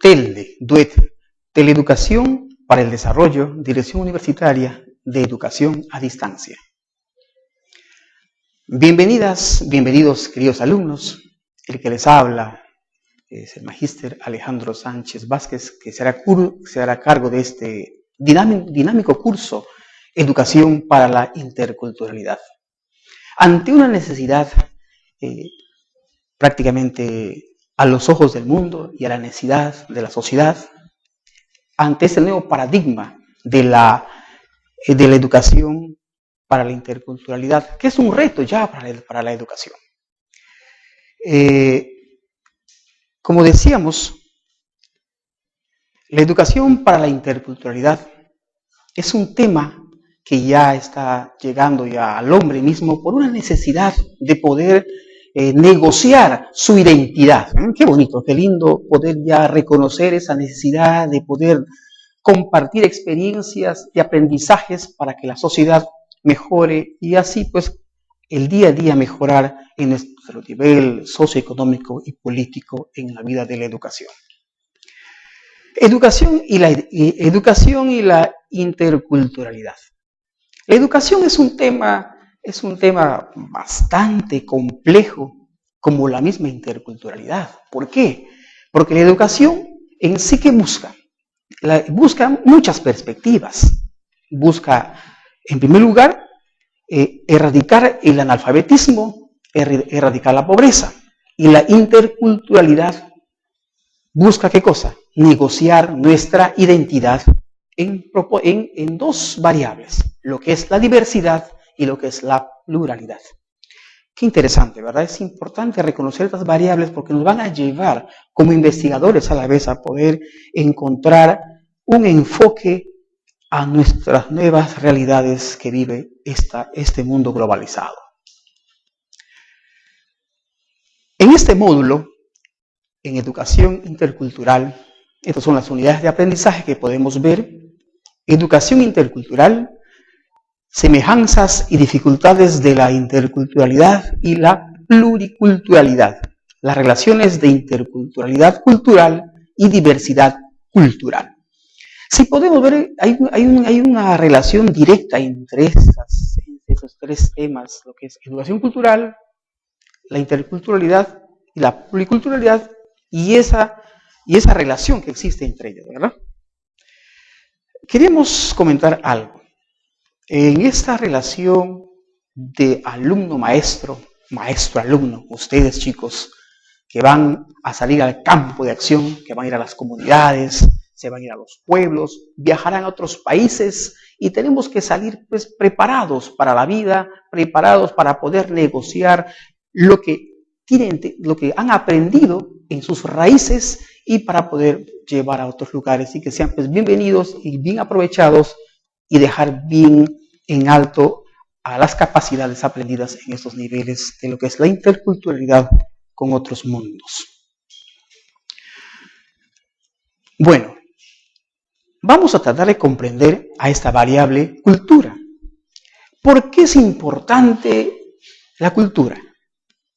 TELDE, DUET, Teleeducación para el Desarrollo, Dirección Universitaria de Educación a Distancia. Bienvenidas, bienvenidos, queridos alumnos. El que les habla es el magíster Alejandro Sánchez Vázquez, que se hará cargo de este dinámico curso Educación para la Interculturalidad. Ante una necesidad prácticamente a los ojos del mundo y a la necesidad de la sociedad, ante este nuevo paradigma de la educación para la interculturalidad, que es un reto ya para la educación. Como decíamos, la educación para la interculturalidad es un tema que ya está llegando ya al hombre mismo por una necesidad de poder negociar su identidad. Qué bonito, qué lindo poder ya reconocer esa necesidad de poder compartir experiencias y aprendizajes para que la sociedad mejore y así pues el día a día mejorar en nuestro nivel socioeconómico y político en la vida de la educación. Educación y la interculturalidad. La educación es un tema bastante complejo, como la misma interculturalidad. ¿Por qué? Porque la educación en sí que busca muchas perspectivas. Busca, en primer lugar, erradicar el analfabetismo, erradicar la pobreza. Y la interculturalidad busca ¿qué cosa? Negociar nuestra identidad en dos variables, lo que es la diversidad y lo que es la pluralidad. Qué interesante, ¿verdad? Es importante reconocer estas variables porque nos van a llevar como investigadores a la vez a poder encontrar un enfoque a nuestras nuevas realidades que vive este mundo globalizado. En este módulo, en educación intercultural, estas son las unidades de aprendizaje que podemos ver. Educación intercultural, semejanzas y dificultades de la interculturalidad y la pluriculturalidad, las relaciones de interculturalidad cultural y diversidad cultural. Si podemos ver, hay una relación directa entre esos tres temas, lo que es educación cultural, la interculturalidad y la pluriculturalidad, y esa relación que existe entre ellos, ¿verdad? Queríamos comentar algo. En esta relación de alumno-maestro, maestro-alumno, ustedes chicos que van a salir al campo de acción, que van a ir a las comunidades, se van a ir a los pueblos, viajarán a otros países y tenemos que salir pues preparados para la vida, preparados para poder negociar lo que han aprendido en sus raíces y para poder llevar a otros lugares y que sean pues bienvenidos y bien aprovechados y dejar bien en alto a las capacidades aprendidas en estos niveles de lo que es la interculturalidad con otros mundos. Bueno, vamos a tratar de comprender a esta variable cultura. ¿Por qué es importante la cultura?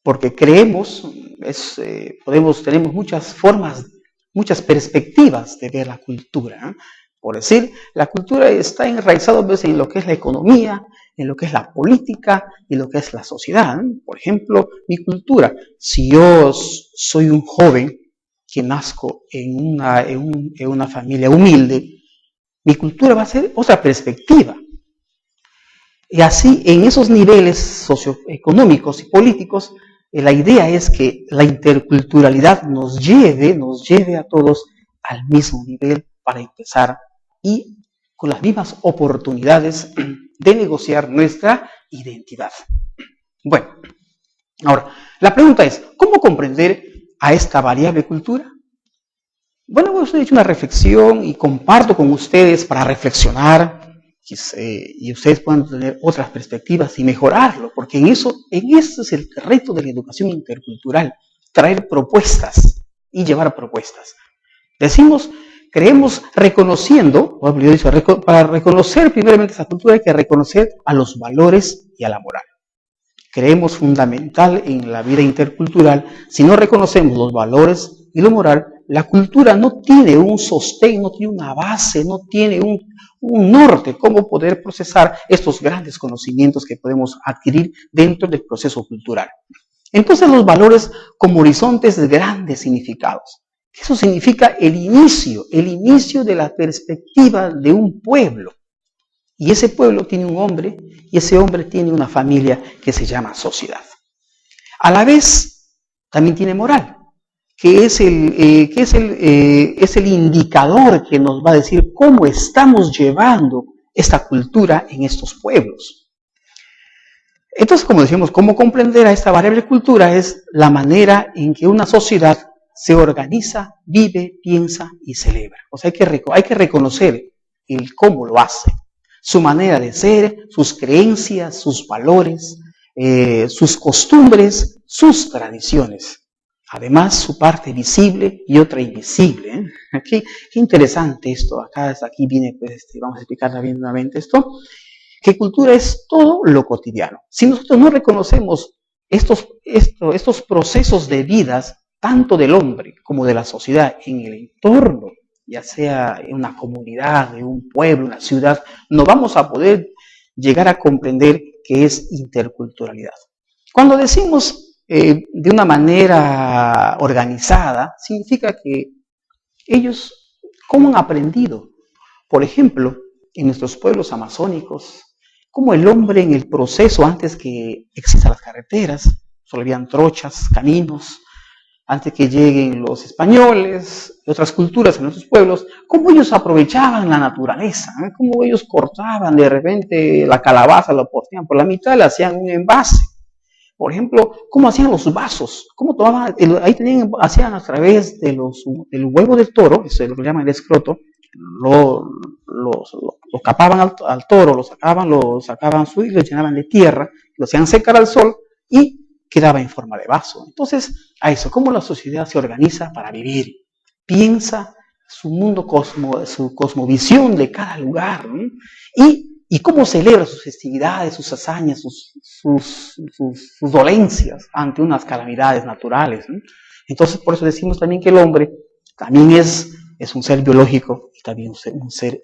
Porque creemos, tenemos muchas formas, muchas perspectivas de ver la cultura. Por decir, la cultura está enraizada en lo que es la economía, en lo que es la política y lo que es la sociedad. Por ejemplo, mi cultura. Si yo soy un joven que nazco en una familia humilde, mi cultura va a ser otra perspectiva. Y así, en esos niveles socioeconómicos y políticos, la idea es que la interculturalidad nos lleve a todos al mismo nivel para empezar y con las mismas oportunidades de negociar nuestra identidad. Bueno, ahora, la pregunta es, ¿cómo comprender a esta variable cultura? Bueno, pues he hecho una reflexión y comparto con ustedes para reflexionar y ustedes puedan tener otras perspectivas y mejorarlo, porque en eso es el reto de la educación intercultural, traer propuestas y llevar propuestas. Creemos reconociendo, para reconocer primeramente esa cultura hay que reconocer a los valores y a la moral. Creemos fundamental en la vida intercultural, si no reconocemos los valores y lo moral, la cultura no tiene un sostén, no tiene una base, no tiene un norte, cómo poder procesar estos grandes conocimientos que podemos adquirir dentro del proceso cultural. Entonces los valores como horizontes de grandes significados. Eso significa el inicio de la perspectiva de un pueblo. Y ese pueblo tiene un hombre, y ese hombre tiene una familia que se llama sociedad. A la vez, también tiene moral, que es el indicador que nos va a decir cómo estamos llevando esta cultura en estos pueblos. Entonces, como decíamos, cómo comprender a esta variable cultura es la manera en que una sociedad se organiza, vive, piensa y celebra. O sea, hay que reconocer el cómo lo hace. Su manera de ser, sus creencias, sus valores, sus costumbres, sus tradiciones. Además, su parte visible y otra invisible. Qué interesante esto. Aquí viene, pues, vamos a explicar también nuevamente esto. Que cultura es todo lo cotidiano. Si nosotros no reconocemos estos procesos de vidas, tanto del hombre como de la sociedad en el entorno, ya sea en una comunidad, en un pueblo, una ciudad, no vamos a poder llegar a comprender qué es interculturalidad. Cuando decimos de una manera organizada, significa que ellos, ¿cómo han aprendido? Por ejemplo, en nuestros pueblos amazónicos, como el hombre en el proceso, antes que existan las carreteras, solo habían trochas, caminos, antes que lleguen los españoles y otras culturas en nuestros pueblos, cómo ellos aprovechaban la naturaleza, cómo ellos cortaban de repente la calabaza, la partían por la mitad, le hacían un envase. Por ejemplo, cómo hacían los vasos, cómo tomaban, hacían a través del huevo del toro, eso es lo que llaman el escroto, lo capaban al toro, lo sacaban y lo llenaban de tierra, lo hacían secar al sol y quedaba en forma de vaso. Entonces, a eso, cómo la sociedad se organiza para vivir, piensa su mundo, su cosmovisión de cada lugar, ¿no? Y cómo celebra sus festividades, sus hazañas, sus dolencias ante unas calamidades naturales, ¿no? Entonces, por eso decimos también que el hombre también es un ser biológico y también un ser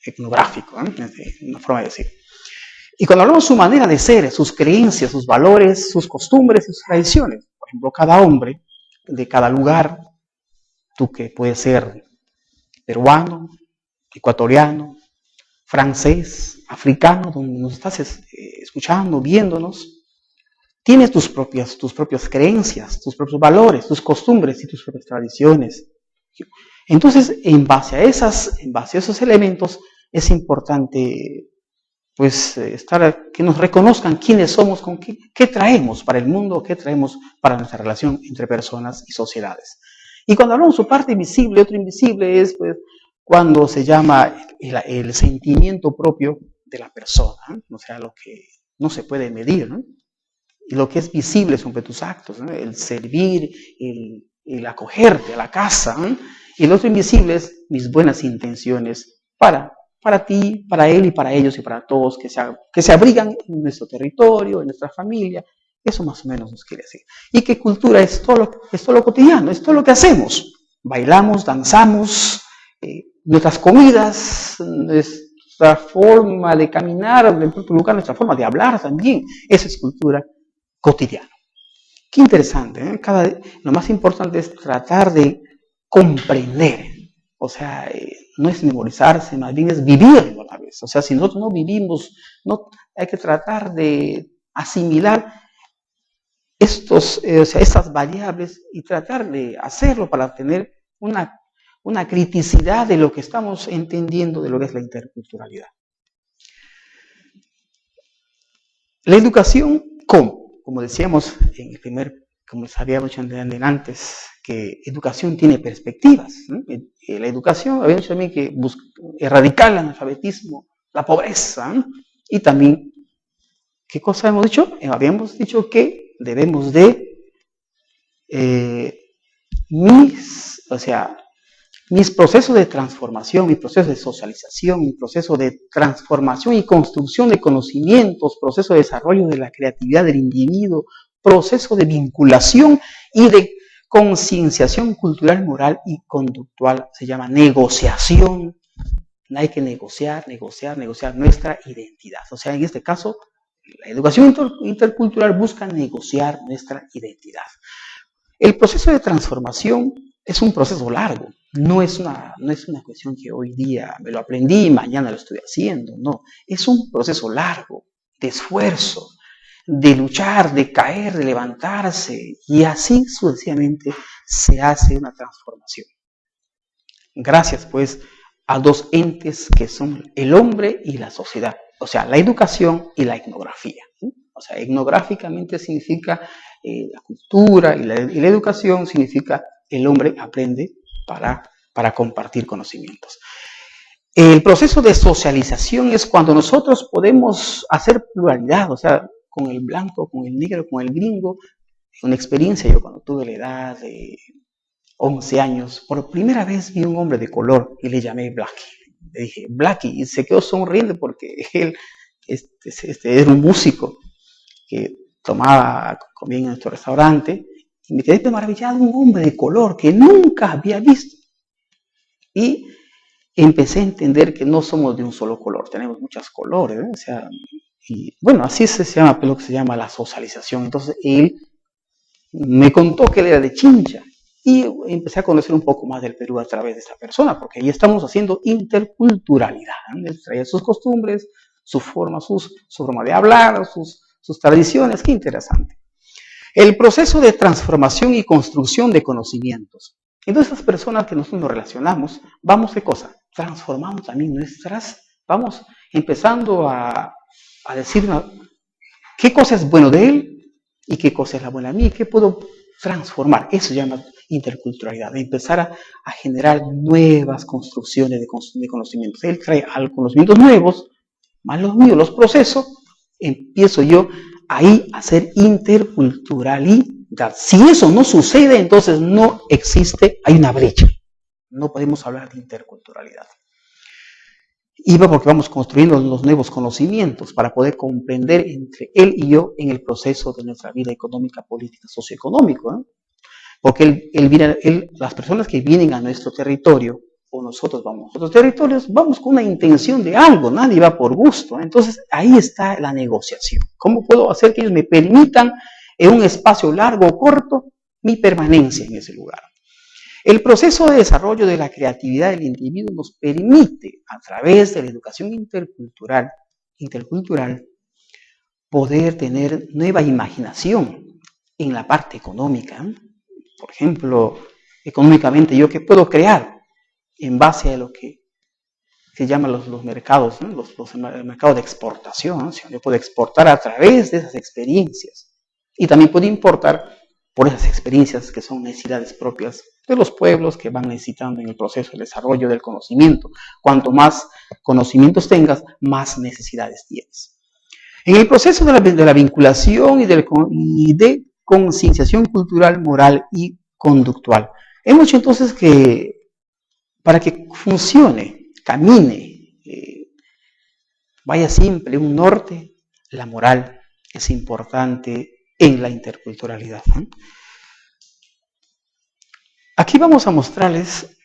etnográfico, ¿no? Es una forma de decir. Y cuando hablamos de su manera de ser, sus creencias, sus valores, sus costumbres y sus tradiciones, por ejemplo, cada hombre de cada lugar, tú que puedes ser peruano, ecuatoriano, francés, africano, donde nos estás escuchando, viéndonos, tienes tus propias creencias, tus propios valores, tus costumbres y tus propias tradiciones. Entonces, en base a esos elementos, es importante pues que nos reconozcan quiénes somos, qué traemos para el mundo, qué traemos para nuestra relación entre personas y sociedades. Y cuando hablamos de su parte visible, otro invisible es pues, cuando se llama el sentimiento propio de la persona, ¿no? O sea, lo que no se puede medir, ¿no? Y lo que es visible son tus actos, ¿no? El servir, el acogerte a la casa, ¿no? Y el otro invisible es mis buenas intenciones para ti, para él y para ellos y para todos que se abrigan en nuestro territorio, en nuestra familia. Eso más o menos nos quiere decir. Y que cultura es todo lo cotidiano, es todo lo que hacemos. Bailamos, danzamos, nuestras comidas, nuestra forma de caminar, en primer lugar, nuestra forma de hablar también. Esa es cultura cotidiana. Qué interesante, ¿eh? Lo más importante es tratar de comprender. O sea, no es memorizarse, más bien es vivirlo a la vez. O sea, si nosotros no vivimos, hay que tratar de asimilar estas variables y tratar de hacerlo para tener una criticidad de lo que estamos entendiendo de lo que es la interculturalidad. La educación, como decíamos en el como habíamos dicho antes, que educación tiene perspectivas, ¿no? La educación, habíamos dicho también que erradicar el analfabetismo, la pobreza, ¿no? Y también, ¿qué cosa hemos dicho? Habíamos dicho que debemos de mis procesos de transformación, mis procesos de socialización, mi proceso de transformación y construcción de conocimientos, proceso de desarrollo de la creatividad del individuo, proceso de vinculación y de concienciación cultural, moral y conductual. Se llama negociación. Hay que negociar nuestra identidad. O sea, en este caso, la educación intercultural busca negociar nuestra identidad. El proceso de transformación es un proceso largo. No es una cuestión que hoy día me lo aprendí y mañana lo estoy haciendo. No, es un proceso largo, de esfuerzo, de luchar, de caer, de levantarse, y así sucesivamente se hace una transformación. Gracias, pues, a dos entes que son el hombre y la sociedad, o sea, la educación y la etnografía. O sea, etnográficamente significa la cultura y la educación significa el hombre aprende para compartir conocimientos. El proceso de socialización es cuando nosotros podemos hacer pluralidad, o sea, con el blanco, con el negro, con el gringo. Una experiencia, yo cuando tuve la edad de 11 años, por primera vez vi un hombre de color y le llamé Blackie. Le dije, Blackie, y se quedó sonriendo porque él era un músico que comía en nuestro restaurante, y me quedé maravillado, un hombre de color que nunca había visto. Y empecé a entender que no somos de un solo color, tenemos muchos colores, ¿eh? O sea, y bueno, así se llama lo que se llama la socialización. Entonces él me contó que él era de Chincha y empecé a conocer un poco más del Perú a través de esta persona, porque ahí estamos haciendo interculturalidad. Él traía sus costumbres, su forma de hablar, sus tradiciones. Qué interesante. El proceso de transformación y construcción de conocimientos. Entonces, estas personas que nosotros nos relacionamos, vamos, ¿qué cosa? Transformamos también vamos empezando a decir qué cosa es bueno de él y qué cosa es la buena de mí, qué puedo transformar. Eso se llama interculturalidad, de empezar a generar nuevas construcciones de conocimientos. Él trae conocimientos nuevos, más los míos, los procesos, empiezo yo ahí a ser interculturalidad. Si eso no sucede, entonces no existe, hay una brecha. No podemos hablar de interculturalidad. Y porque vamos construyendo los nuevos conocimientos para poder comprender entre él y yo en el proceso de nuestra vida económica, política, socioeconómico. Porque las personas que vienen a nuestro territorio, o nosotros vamos a otros territorios, vamos con una intención de algo, nadie va por gusto. Entonces ahí está la negociación. ¿Cómo puedo hacer que ellos me permitan en un espacio largo o corto mi permanencia en ese lugar? El proceso de desarrollo de la creatividad del individuo nos permite, a través de la educación intercultural, poder tener nueva imaginación en la parte económica. Por ejemplo, económicamente, ¿yo qué puedo crear en base a lo que se llaman los mercados, ¿no? los mercados de exportación? ¿No? Yo puedo exportar a través de esas experiencias y también puedo importar por esas experiencias que son necesidades propias de los pueblos que van necesitando en el proceso de desarrollo del conocimiento. Cuanto más conocimientos tengas, más necesidades tienes. En el proceso de la vinculación y de concienciación cultural, moral y conductual, hemos dicho entonces que para que funcione, camine, vaya siempre un norte, la moral es importante en la interculturalidad. Aquí vamos a mostrarles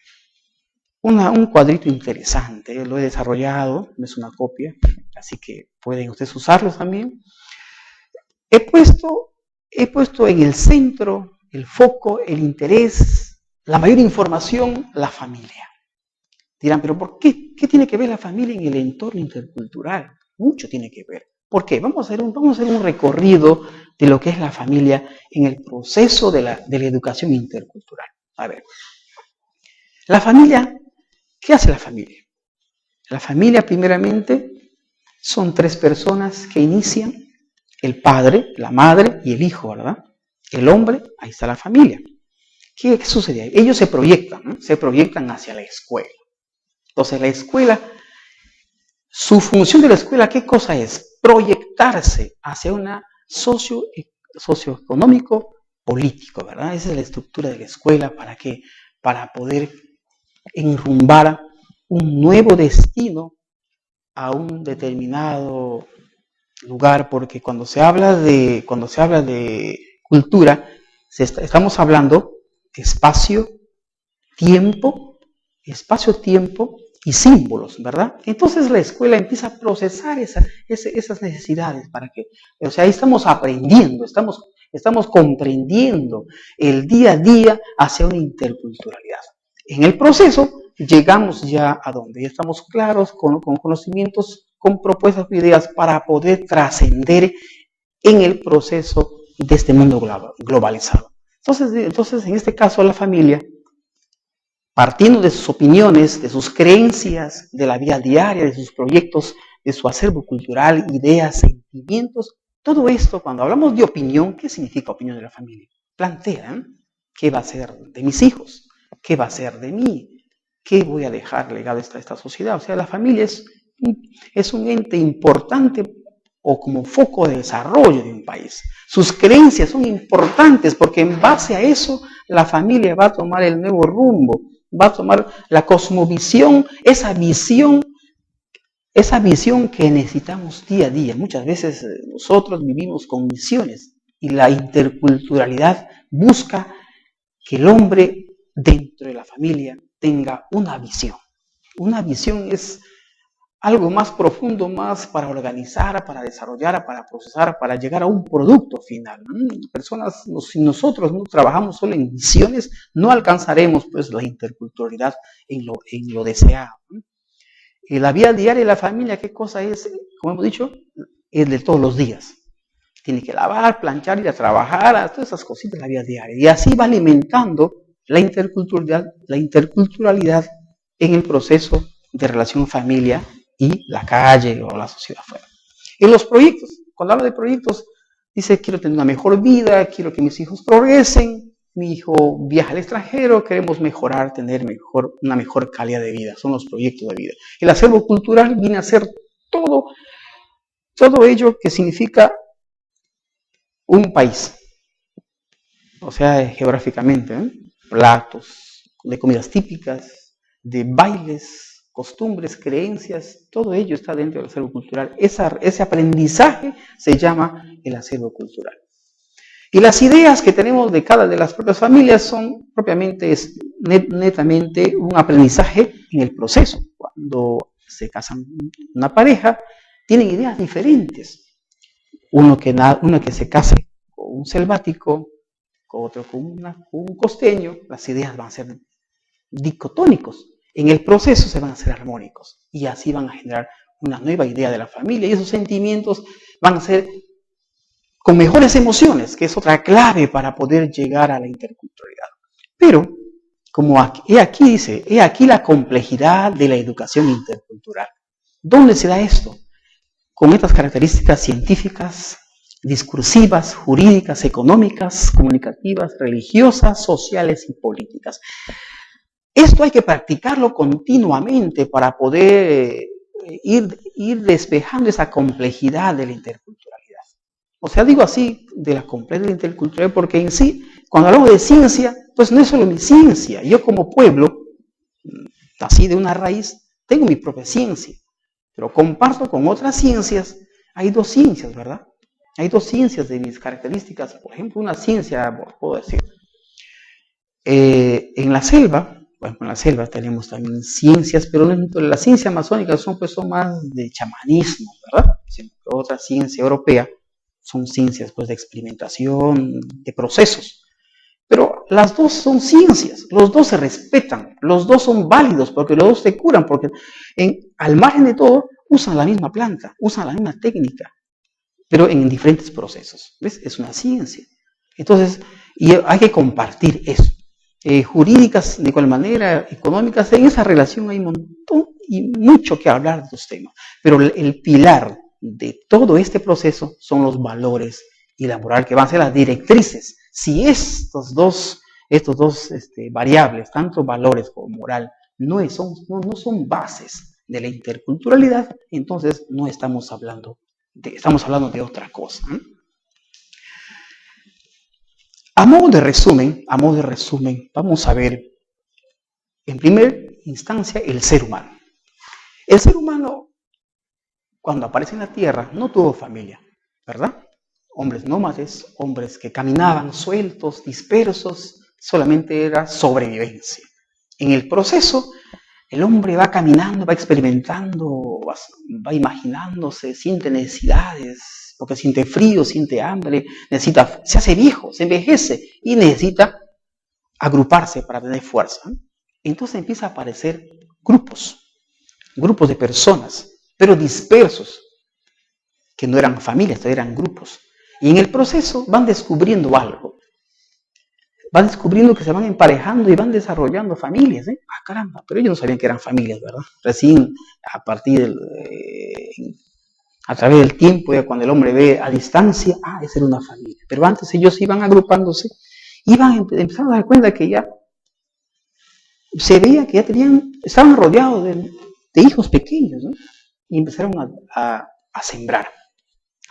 un cuadrito interesante. Lo he desarrollado, no es una copia, así que pueden ustedes usarlo también. He puesto en el centro, el foco, el interés, la mayor información, la familia. Dirán, pero ¿por qué? ¿Qué tiene que ver la familia en el entorno intercultural? Mucho tiene que ver. ¿Por qué? Vamos a hacer un recorrido de lo que es la familia en el proceso de la educación intercultural. A ver, la familia, ¿qué hace la familia? La familia, primeramente, son 3 personas que inician: el padre, la madre y el hijo, ¿verdad? El hombre, ahí está la familia. ¿Qué sucede ahí? Ellos se proyectan hacia la escuela. Entonces, la escuela, su función de la escuela, ¿qué cosa es? Proyectarse hacia una socioeconómico político, ¿verdad? Esa es la estructura de la escuela. ¿Para qué? Para poder enrumbar un nuevo destino a un determinado lugar, porque cuando se habla de cultura, estamos hablando espacio, tiempo y símbolos, ¿verdad? Entonces la escuela empieza a procesar esas necesidades para que, o sea, ahí estamos aprendiendo, estamos comprendiendo el día a día hacia una interculturalidad. En el proceso llegamos ya a donde ya estamos claros, con conocimientos, con propuestas e ideas para poder trascender en el proceso de este mundo globalizado. Entonces, en este caso, la familia, partiendo de sus opiniones, de sus creencias, de la vida diaria, de sus proyectos, de su acervo cultural, ideas, sentimientos, todo esto, cuando hablamos de opinión, ¿qué significa opinión de la familia? Plantean qué va a ser de mis hijos, qué va a ser de mí, qué voy a dejar legado a esta sociedad. O sea, la familia es un ente importante o como foco de desarrollo de un país. Sus creencias son importantes porque en base a eso la familia va a tomar el nuevo rumbo, va a tomar la cosmovisión, esa visión que necesitamos día a día. Muchas veces nosotros vivimos con misiones y la interculturalidad busca que el hombre dentro de la familia tenga una visión. Una visión es algo más profundo, más para organizar, para desarrollar, para procesar, para llegar a un producto final. Personas, si nosotros no trabajamos solo en misiones, no alcanzaremos pues la interculturalidad en lo deseado. La vida diaria de la familia, ¿qué cosa es? Como hemos dicho, es de todos los días. Tiene que lavar, planchar, ir a trabajar, todas esas cositas de la vida diaria. Y así va alimentando la interculturalidad en el proceso de relación familia y la calle o la sociedad afuera. En los proyectos, cuando habla de proyectos, dice, quiero tener una mejor vida, quiero que mis hijos progresen, mi hijo viaja al extranjero, queremos mejorar, tener una mejor calidad de vida. Son los proyectos de vida. El acervo cultural viene a ser todo ello que significa un país. O sea, geográficamente, platos de comidas típicas, de bailes, costumbres, creencias, todo ello está dentro del acervo cultural. Ese aprendizaje se llama el acervo cultural. Y las ideas que tenemos de cada de las propias familias son propiamente, netamente un aprendizaje en el proceso. Cuando se casan una pareja, tienen ideas diferentes. Uno que se case con un selvático, otro con un costeño, las ideas van a ser dicotónicos. En el proceso se van a hacer armónicos y así van a generar una nueva idea de la familia y esos sentimientos van a ser con mejores emociones, que es otra clave para poder llegar a la interculturalidad. Pero, como he aquí la complejidad de la educación intercultural. ¿Dónde se da esto? Con estas características científicas, discursivas, jurídicas, económicas, comunicativas, religiosas, sociales y políticas. Esto hay que practicarlo continuamente para poder ir despejando esa complejidad de la interculturalidad. O sea, digo así, de la complejidad intercultural, porque en sí, cuando hablamos de ciencia, pues no es solo mi ciencia. Yo como pueblo, así de una raíz, tengo mi propia ciencia, pero comparto con otras ciencias. Hay dos ciencias, ¿verdad? Hay dos ciencias de mis características. Por ejemplo, una ciencia, puedo decir, en la selva, bueno, en la selva tenemos también ciencias, pero la ciencia amazónica son más de chamanismo, ¿verdad? Otra ciencia europea son ciencias pues de experimentación, de procesos. Pero las dos son ciencias, los dos se respetan, los dos son válidos porque los dos se curan, porque al margen de todo usan la misma planta, usan la misma técnica, pero en diferentes procesos. ¿Ves? Es una ciencia. Entonces, y hay que compartir eso. Jurídicas, de igual manera, económicas, en esa relación hay un montón y mucho que hablar de estos temas. Pero el pilar de todo este proceso son los valores y la moral, que van a ser las directrices. Si estos dos variables, tanto valores como moral, no son bases de la interculturalidad, entonces no estamos hablando de otra cosa. A modo de resumen, vamos a ver en primera instancia el ser humano. El ser humano, cuando aparece en la tierra, no tuvo familia, ¿verdad? Hombres nómades, hombres que caminaban sueltos, dispersos, solamente era sobrevivencia. En el proceso, el hombre va caminando, va experimentando, va imaginándose, siente necesidades, porque siente frío, siente hambre, se hace viejo, se envejece y necesita agruparse para tener fuerza. Entonces empieza a aparecer grupos de personas, pero dispersos, que no eran familias, eran grupos. Y en el proceso van descubriendo algo. Van descubriendo que se van emparejando y van desarrollando familias. Ah, caramba, pero ellos no sabían que eran familias, ¿verdad? Recién a través del tiempo, ya cuando el hombre ve a distancia, esa era una familia. Pero antes ellos iban agrupándose, empezaron a dar cuenta que ya se veía que ya estaban rodeados de hijos pequeños, ¿no? Y empezaron a sembrar,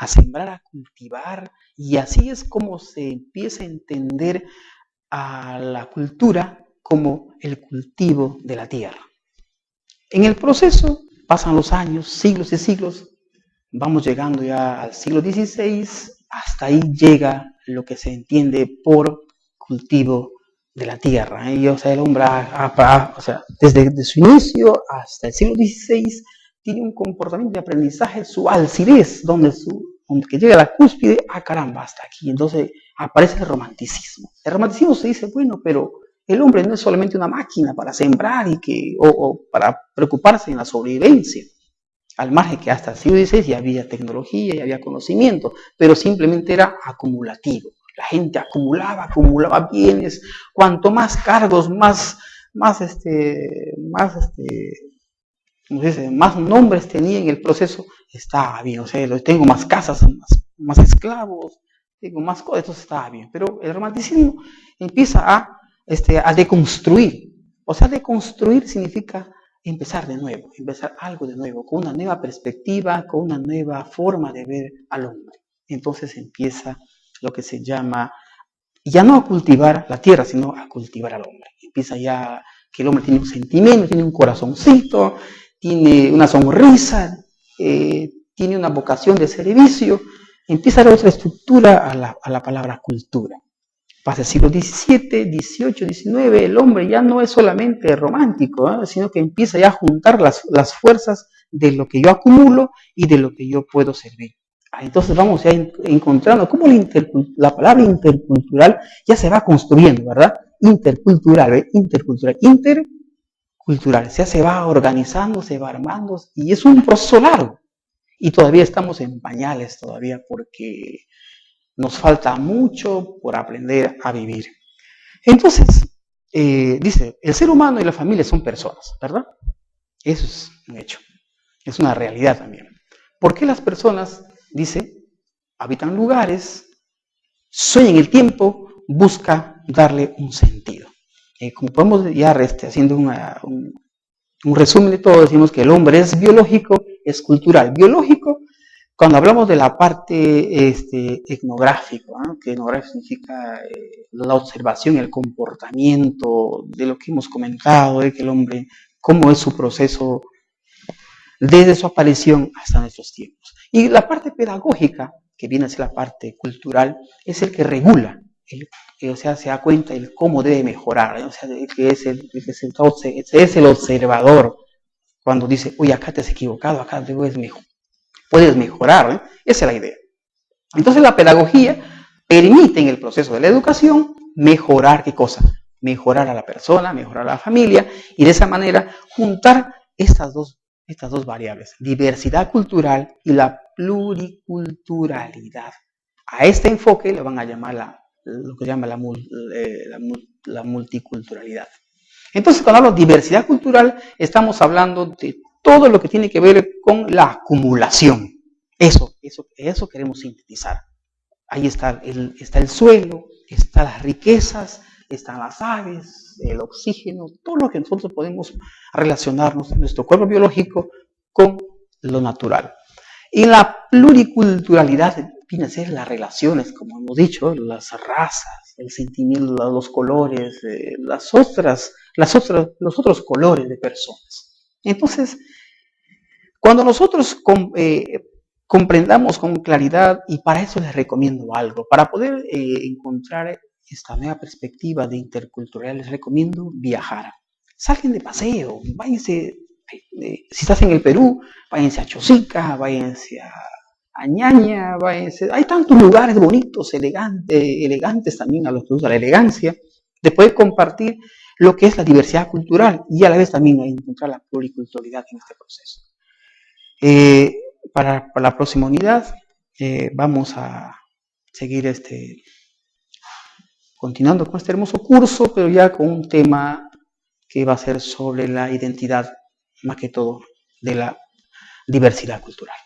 a cultivar, y así es como se empieza a entender a la cultura como el cultivo de la tierra. En el proceso pasan los años, siglos y siglos, vamos llegando ya al siglo XVI, hasta ahí llega lo que se entiende por cultivo de la tierra. Y, o sea, el hombre, desde su inicio hasta el siglo XVI, tiene un comportamiento de aprendizaje, su alcidez, donde que llega a la cúspide, caramba, hasta aquí. Entonces aparece el romanticismo. El romanticismo se dice, bueno, pero el hombre no es solamente una máquina para sembrar o para preocuparse en la sobrevivencia. Al margen que hasta el siglo XVI ya había tecnología, ya había conocimiento, pero simplemente era acumulativo. La gente acumulaba bienes, cuanto más cargos, más nombres tenía en el proceso, estaba bien. O sea, tengo más casas, más esclavos, tengo más cosas, entonces estaba bien. Pero el romanticismo empieza a deconstruir. O sea, deconstruir significa empezar de nuevo, empezar algo de nuevo, con una nueva perspectiva, con una nueva forma de ver al hombre. Entonces empieza lo que se llama, ya no a cultivar la tierra, sino a cultivar al hombre. Empieza ya que el hombre tiene un sentimiento, tiene un corazoncito, tiene una sonrisa, tiene una vocación de servicio. Empieza a dar otra estructura a la palabra cultura. Pasa el siglo XVII, XVIII, XIX, el hombre ya no es solamente romántico, sino que empieza ya a juntar las fuerzas de lo que yo acumulo y de lo que yo puedo servir. Entonces vamos ya encontrando cómo la palabra intercultural ya se va construyendo, ¿verdad? Intercultural, ya se va organizando, se va armando, y es un proceso largo. Y todavía estamos en pañales todavía, porque nos falta mucho por aprender a vivir. Entonces, dice, el ser humano y la familia son personas, ¿verdad? Eso es un hecho, es una realidad también. ¿Por qué las personas, dice, habitan lugares, sueñan el tiempo, busca darle un sentido? Como podemos ya haciendo un resumen de todo, decimos que el hombre es biológico, es cultural. Biológico, cuando hablamos de la parte etnográfica, que etnográfico significa la observación, el comportamiento de lo que hemos comentado, de que el hombre, cómo es su proceso desde su aparición hasta nuestros tiempos. Y la parte pedagógica, que viene a ser la parte cultural, es el que regula, o sea, se da cuenta el cómo debe mejorar, o sea, que es el observador, cuando dice, oye, acá te has equivocado, acá puedes mejorar, esa es la idea. Entonces la pedagogía permite en el proceso de la educación mejorar, ¿qué cosa? Mejorar a la persona, mejorar a la familia, y de esa manera juntar estas dos variables, diversidad cultural y la pluriculturalidad. A este enfoque le van a llamar lo que llama la multiculturalidad. Entonces, cuando hablo de diversidad cultural, estamos hablando de todo lo que tiene que ver con la acumulación. Eso queremos sintetizar. Ahí está el suelo, están las riquezas, están las aves, el oxígeno, todo lo que nosotros podemos relacionarnos en nuestro cuerpo biológico con lo natural. Y la pluriculturalidad viene a ser las relaciones, como hemos dicho, las razas, el sentimiento, los colores, los otros colores de personas. Entonces, cuando nosotros comprendamos con claridad, y para eso les recomiendo algo, para poder encontrar esta nueva perspectiva de intercultural, les recomiendo viajar. Salgan de paseo, váyanse, si estás en el Perú, váyanse a Chosica, váyanse a Ñaña, váyanse, hay tantos lugares bonitos, elegantes también a los que usa la elegancia, de poder compartir lo que es la diversidad cultural y a la vez también encontrar la pluriculturalidad en este proceso. Para la próxima unidad vamos a seguir continuando con este hermoso curso, pero ya con un tema que va a ser sobre la identidad, más que todo, de la diversidad cultural.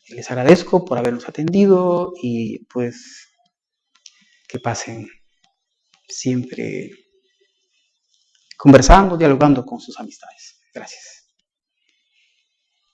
Les agradezco por habernos atendido y pues que pasen siempre conversando, dialogando con sus amistades. Gracias.